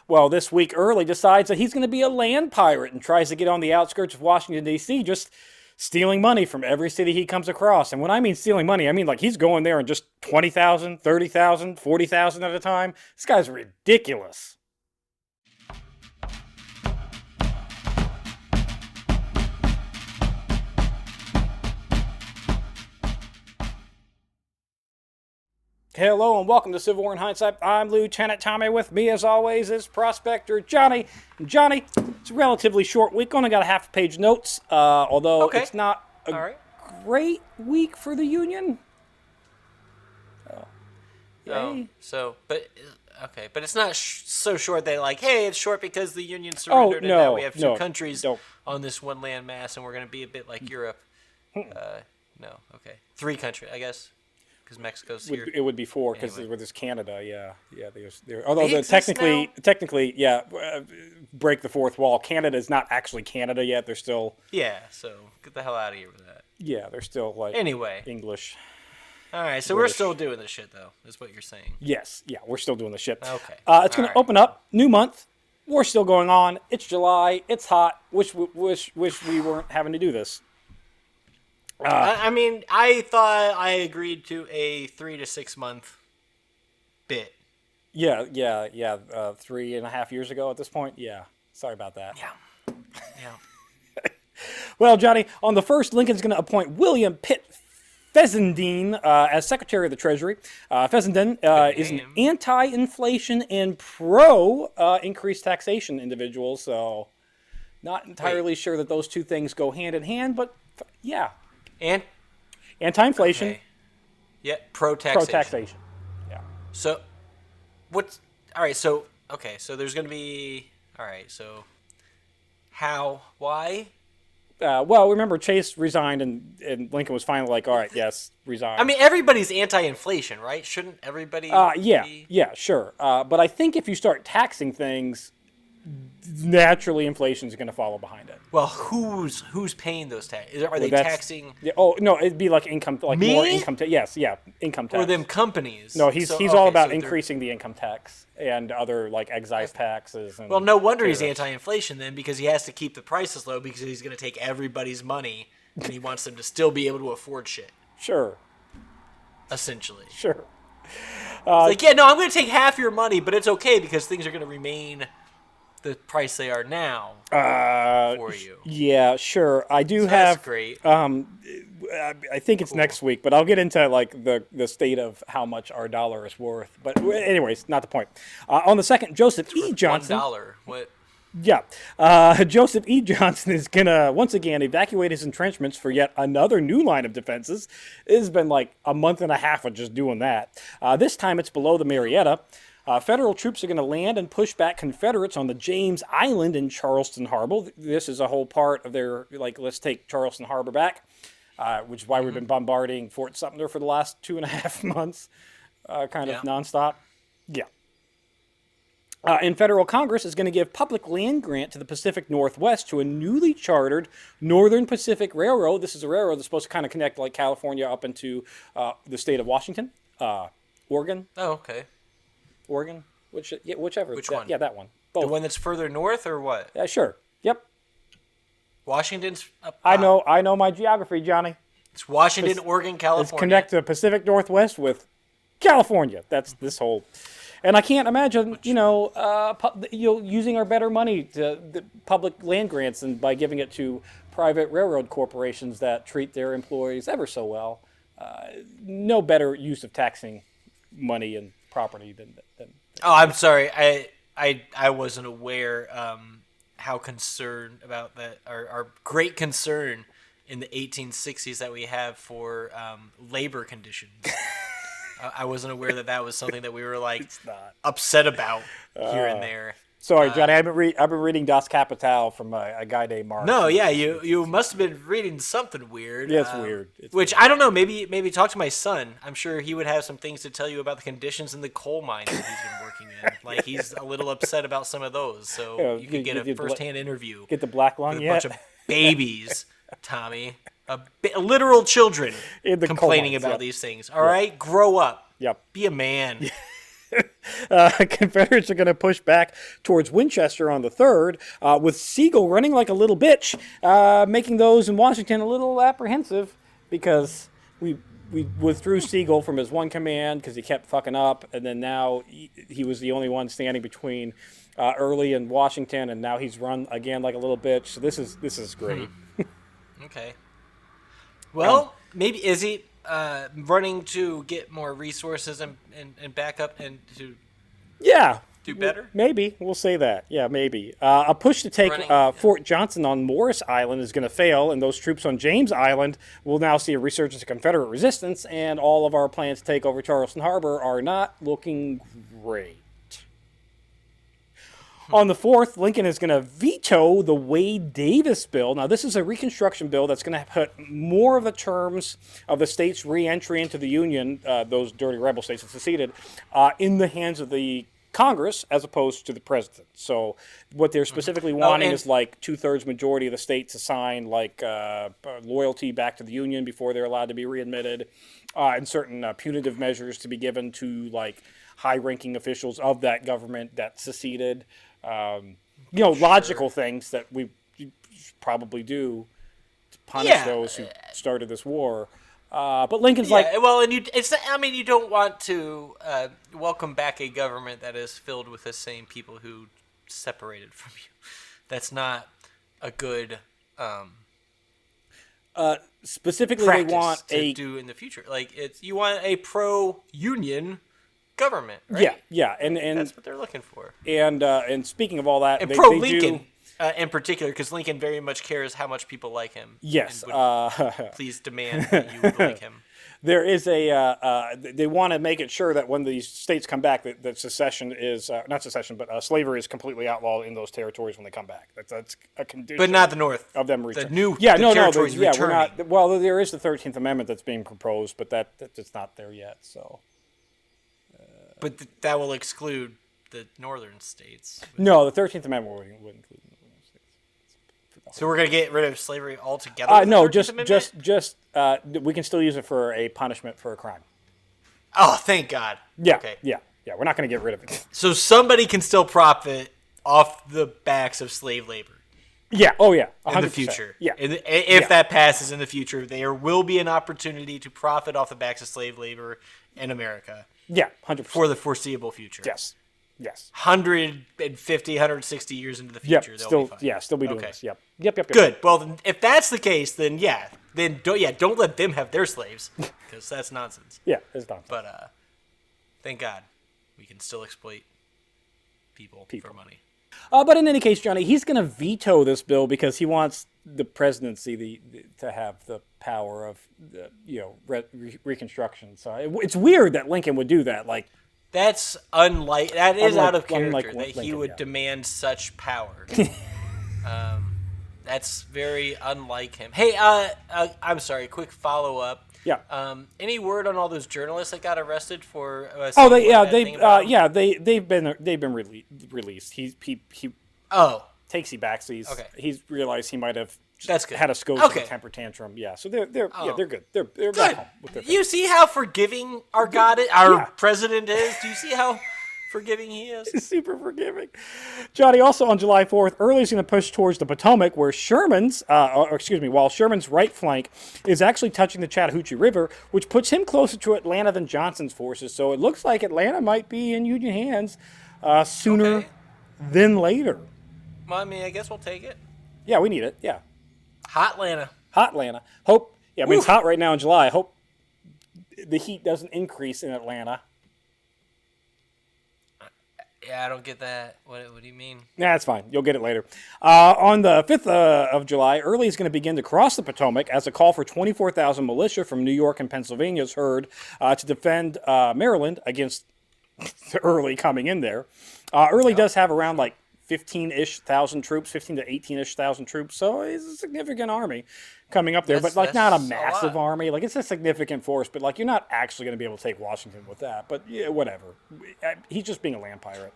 well, this week early decides that he's going to be a land pirate and tries to get on the outskirts of Washington, D.C., just stealing money from every city he comes across. And when I mean stealing money, I mean like he's going there and just 20,000, 30,000, 40,000 at a time. This guy's ridiculous. Hello and welcome to Civil War in Hindsight. I'm Lieutenant Tommy. With me, as always, is Prospector Johnny. And Johnny, it's a relatively short week. Only got a half-page notes, although it's not a great week for the Union. But it's not so short that like, hey, it's short because the Union surrendered and now we have two countries on this one land mass and we're going to be a bit like Europe. Three countries, I guess. Because Mexico's here. It would be four because there's Canada. Although technically, break the fourth wall. Canada is not actually Canada yet. They're still. Yeah. So get the hell out of here with that. Yeah, they're still like. Anyway. English. All right. So British. We're still doing this shit though. Is what you're saying. Yes. Yeah, we're still doing the shit. Okay. It's going to open up. New month. War's still going on. It's July. It's hot. Wish we weren't having to do this. I thought I agreed to a 3 to 6 month bit. Yeah. 3.5 years ago at this point. Yeah. Sorry about that. Yeah. Well, Johnny, on the first, Lincoln's going to appoint William Pitt Fessenden as Secretary of the Treasury. Fessenden is an anti-inflation and pro-increased taxation individual, so not entirely sure that those two things go hand in hand, but yeah. And anti-inflation. Okay. Yeah, pro-taxation. Pro-taxation. Yeah. So, what's all right? So, okay. So there's going to be all right. So, how? Why? Well, remember Chase resigned, and Lincoln was finally like, "All right, yes, resign." I mean, everybody's anti-inflation, right? Shouldn't everybody? Yeah, sure. But I think if you start taxing things, naturally inflation is going to follow behind it. Well, who's paying those taxes? Are they taxing? Yeah, oh no, it'd be like income, like me? More income. Yes, income tax. Or them companies? No, he's all about increasing the income tax and other like excise taxes. And well, no wonder he's anti-inflation then, because he has to keep the prices low because he's going to take everybody's money and he wants them to still be able to afford shit. Sure. Essentially. Sure. It's like, I'm going to take half your money, but it's okay because things are going to remain the price they are now for you. Yeah, sure. I do have. That's great. I think it's next week, but I'll get into like the state of how much our dollar is worth. But anyways, not the point. On the second, Joseph E. Johnson. $1. What? Yeah. Joseph E. Johnson is going to once again evacuate his entrenchments for yet another new line of defenses. It's been like a month and a half of just doing that. This time it's below the Marietta. Federal troops are going to land and push back Confederates on the James Island in Charleston Harbor. This is a whole part of their, like, let's take Charleston Harbor back, which is why we've been bombarding Fort Sumter for the last 2.5 months, kind of nonstop. Yeah. And federal Congress is going to give public land grant to the Pacific Northwest to a newly chartered Northern Pacific Railroad. This is a railroad that's supposed to kind of connect, like, California up into the state of Washington, Oregon. Oh, okay. Oregon, whichever. Which one? Yeah, that one. Both. The one that's further north, or what? Yeah, sure. Yep. Washington's up top. I know my geography, Johnny. It's Washington, Oregon, California. Let's connect the Pacific Northwest with California. That's this whole. And I can't imagine, using our better money to the public land grants and by giving it to private railroad corporations that treat their employees ever so well. No better use of taxing money and property than. Oh, I'm sorry. I wasn't aware how concerned about that. Our great concern in the 1860s that we have for labor conditions. I wasn't aware that was something that we were like upset about here and there. Sorry, Johnny. I've been reading Das Kapital from a guy named Marx. No, yeah, you must have been reading something weird. Yeah, it's weird. Which I don't know. Maybe talk to my son. I'm sure he would have some things to tell you about the conditions in the coal mines that he's been working in. Like he's a little upset about some of those. So you could get a first-hand interview. Get the black lung with yet? A bunch of babies, Tommy, literal children complaining about these things. All right, grow up. Yep. Be a man. Confederates are going to push back towards Winchester on the 3rd, with Sigel running like a little bitch, making those in Washington a little apprehensive because we withdrew Sigel from his one command because he kept fucking up, and then now he was the only one standing between Early and Washington, and now he's run again like a little bitch. So this is great. Okay. Well, maybe is he running to get more resources and backup and to do better? Maybe. We'll say that. Yeah, maybe. A push to take Fort Johnson on Morris Island is going to fail, and those troops on James Island will now see a resurgence of Confederate resistance, and all of our plans to take over Charleston Harbor are not looking great. On the 4th, Lincoln is going to veto the Wade-Davis bill. Now, this is a Reconstruction bill that's going to put more of the terms of the states' re-entry into the Union, those dirty rebel states that seceded, in the hands of the Congress as opposed to the president. So what they're specifically wanting is like 2/3 majority of the states to sign like loyalty back to the Union before they're allowed to be readmitted, and certain punitive measures to be given to like high-ranking officials of that government that seceded. Logical things that we probably do to punish those who started this war. But Lincoln's like, well, and you don't want to welcome back a government that is filled with the same people who separated from you. That's not a good specifically practice they want to do in the future. Like you want a pro-union government, right? Yeah, and that's what they're looking for. And speaking of all that, and pro-Lincoln in particular, because Lincoln very much cares how much people like him. Yes, please demand that you would like him. There is they want to make it sure that when these states come back, that secession is not secession, but slavery is completely outlawed in those territories when they come back. That's a condition. But not the North of them returning. The new territories returning. We're not. Well, there is the 13th Amendment that's being proposed, but that's not there yet. So. But that will exclude the northern states. No, the 13th Amendment would include the northern states. So we're going to get rid of slavery altogether? No, just we can still use it for a punishment for a crime. Oh, thank God. Yeah, okay. yeah. We're not going to get rid of it. So somebody can still profit off the backs of slave labor. Yeah. Oh, yeah. 100%. In the future. Yeah. If that passes in the future, there will be an opportunity to profit off the backs of slave labor in America. Yeah, 100%. For the foreseeable future. Yes. 150, 160 years into the future, yep. They'll be fine. Still be doing this. Yep. Good. Well, then, if that's the case, then don't let them have their slaves, because that's nonsense. Yeah, it's nonsense. But thank God, we can still exploit people. For money. But in any case, Johnny, he's going to veto this bill because he wants the presidency to have the power of Reconstruction. So it's weird that Lincoln would do that. Like that is out of character that he would demand such power. That's very unlike him. Hey, I'm sorry. Quick follow up. Yeah. Any word on all those journalists that got arrested for? They've been released. He takesy backsies. Okay. He's realized he might have That's good. had a scope of a temper tantrum. Yeah. So they're good. They're back home with their family. You see how forgiving our president is? Do you see how forgiving he is? He's super forgiving. Johnny, also on July 4th, Early's going to push towards the Potomac, where while Sherman's right flank is actually touching the Chattahoochee River, which puts him closer to Atlanta than Johnson's forces. So it looks like Atlanta might be in Union hands sooner than later. Well, I mean, I guess we'll take it. Yeah, we need it. Yeah. Hot Atlanta. Hope. Yeah, I mean, it's hot right now in July. Hope the heat doesn't increase in Atlanta. Yeah, I don't get that. What do you mean? Yeah, that's fine. You'll get it later. On the 5th of July, Early is going to begin to cross the Potomac as a call for 24,000 militia from New York and Pennsylvania is heard to defend Maryland against Early coming in there. Early does have around like 15-ish thousand troops, 15 to 18-ish thousand troops, so it's a significant army coming up there, but like not a massive army. Like it's a significant force, but like you're not actually going to be able to take Washington with that. But yeah, whatever. He's just being a land pirate.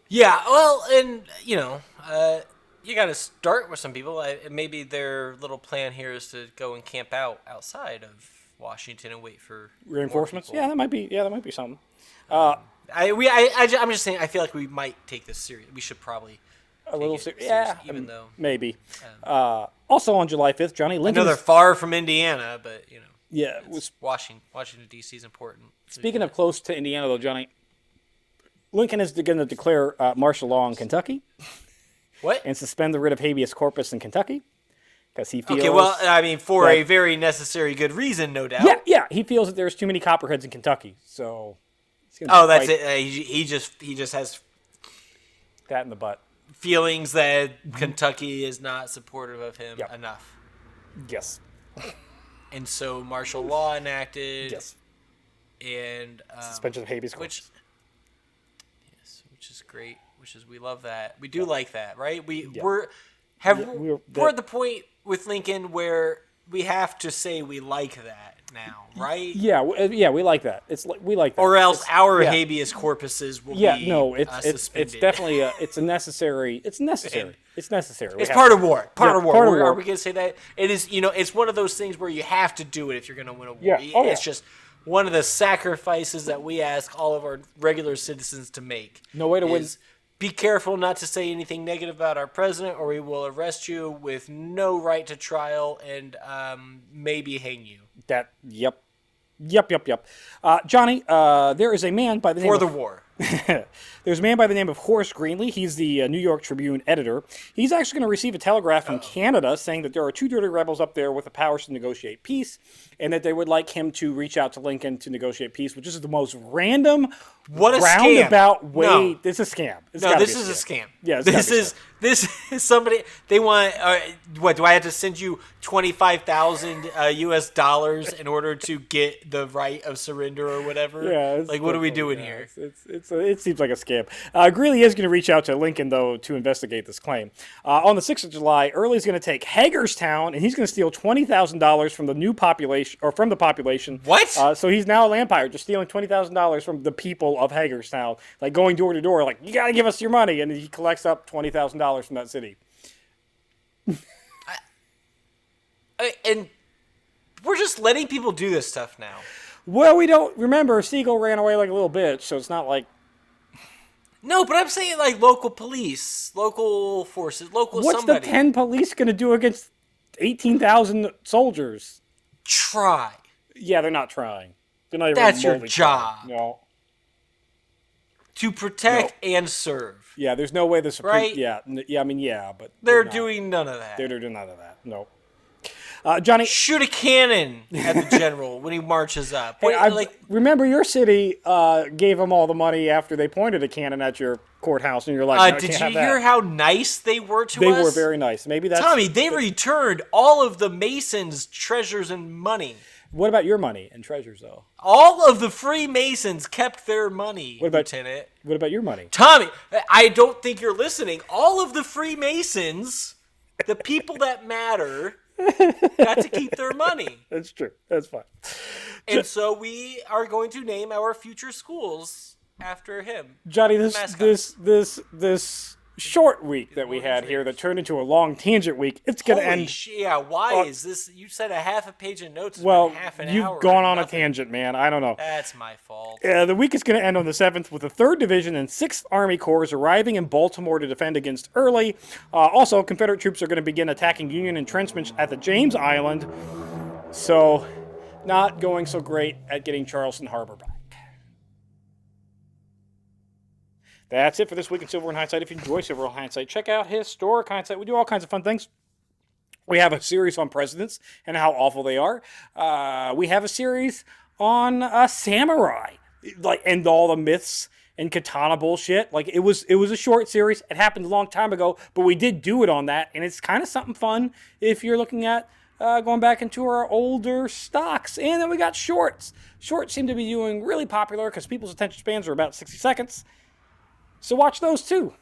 Yeah, well, and you got to start with some people. Maybe their little plan here is to go and camp outside of Washington and wait for Reinforcements. more people. Yeah, that might be. Yeah, that might be something. I'm just saying. I feel like we might take this serious. We should probably A little take it serious. Yeah, seriously, even though maybe. Also on July 5th, Johnny I Lincoln. know they're far from Indiana, but yeah, it was. Washington D.C. is important. Speaking of close to Indiana, though, Johnny, Lincoln is going to declare martial law in Kentucky What? and suspend the writ of habeas corpus in Kentucky because he feels. Okay, well, I mean, for that- a very necessary good reason, no doubt. yeah, he feels that there's too many copperheads in Kentucky, so. he's gonna Oh, that's fight it. He just has That in the butt. feelings that Kentucky is not supportive of him Yep. enough, Yes. and so martial law enacted. Yes. And Suspension of habeas corpus. which is great. We love that. We do like that, right? Yeah. We're at the point with Lincoln where we have to say we like that now, right? Yeah, we like that. We like that. Or else It's- our yeah. habeas corpuses will Yeah, be no, it's suspended. definitely it's a necessary. It's necessary. It's necessary. It's part of war. Part of war. part of war. Are we going to say that? It is, it's one of those things where you have to do it if you're going to win a war. Yeah. Oh, It's yeah. just one of the sacrifices that we ask all of our regular citizens to make. No way to win. is be careful not to say anything negative about our president, or we will arrest you with no right to trial and maybe hang you. Yep. Johnny, there is a man by the name For of the war. There's a man by the name of Horace Greenlee. He's the New York Tribune editor. He's actually going to receive a telegraph from Canada saying that there are two dirty rebels up there with the powers to negotiate peace, and that they would like him to reach out to Lincoln to negotiate peace, which is the most random, What a roundabout scam. way. No. It's a scam. No, this is a scam. Yeah, it's gotta be a scam. This is somebody. They want. What do I have to send you $25,000 U.S. dollars in order to get the right of surrender or whatever? Yeah, it's like what are we doing definitely- here? It seems like a scam. Greeley is going to reach out to Lincoln though to investigate this claim. On the 6th of July, Early's going to take Hagerstown and he's going to steal $20,000 from the new population or from the population. What? So he's now a land pirate, just stealing $20,000 from the people of Hagerstown, like going door to door, like you got to give us your money, and he collects up $20,000 from that city. And we're just letting people do this stuff now. Well, we don't remember Siegel ran away like a little bitch, so it's not like. No, but I'm saying like local police, local forces, local What's somebody. the 10 police going to do against 18,000 soldiers? Try. Yeah, they're not trying. They're not even That's your remotely job. trying. No. To protect and serve. Yeah, there's no way the Supreme. Right? Yeah, I mean, yeah, but They're not. doing none of that. They're doing none of that. No. Johnny, Shoot a cannon at the general when he marches up. hey, Wait, remember your city gave them all the money after they pointed a cannon at your courthouse, and you're like, no, did can't you have that. hear how nice they were to They us? were very nice. Maybe that's Tommy, they returned all of the Masons' treasures and money. What about your money and treasures, though? All of the Freemasons kept their money, Lieutenant. What about your money? Tommy, I don't think you're listening. All of the Freemasons, the people that matter, got to keep their money. That's true. That's fine. And so we are going to name our future schools after him. Johnny, Mascot. this short week that we had here that turned into a long tangent week, it's going to end. Yeah, why is this? You said a half a page of notes. Well, half an you've hour gone or on a nothing. tangent, man. I don't know. That's my fault. The week is going to end on the 7th with the 3rd Division and 6th Army Corps arriving in Baltimore to defend against Early. Also, Confederate troops are going to begin attacking Union entrenchments at the James Island. So, not going so great at getting Charleston Harbor back. That's it for this week in Silver and Hindsight. If you enjoy Silver and Hindsight, check out Historic Hindsight. We do all kinds of fun things. We have a series on presidents and how awful they are. We have a series on samurai, and all the myths and katana bullshit. It was a short series. It happened a long time ago, but we did do it on that, and it's kind of something fun if you're looking at going back into our older stocks. And then we got shorts. Shorts seem to be doing really popular because people's attention spans are about 60 seconds. So watch those too.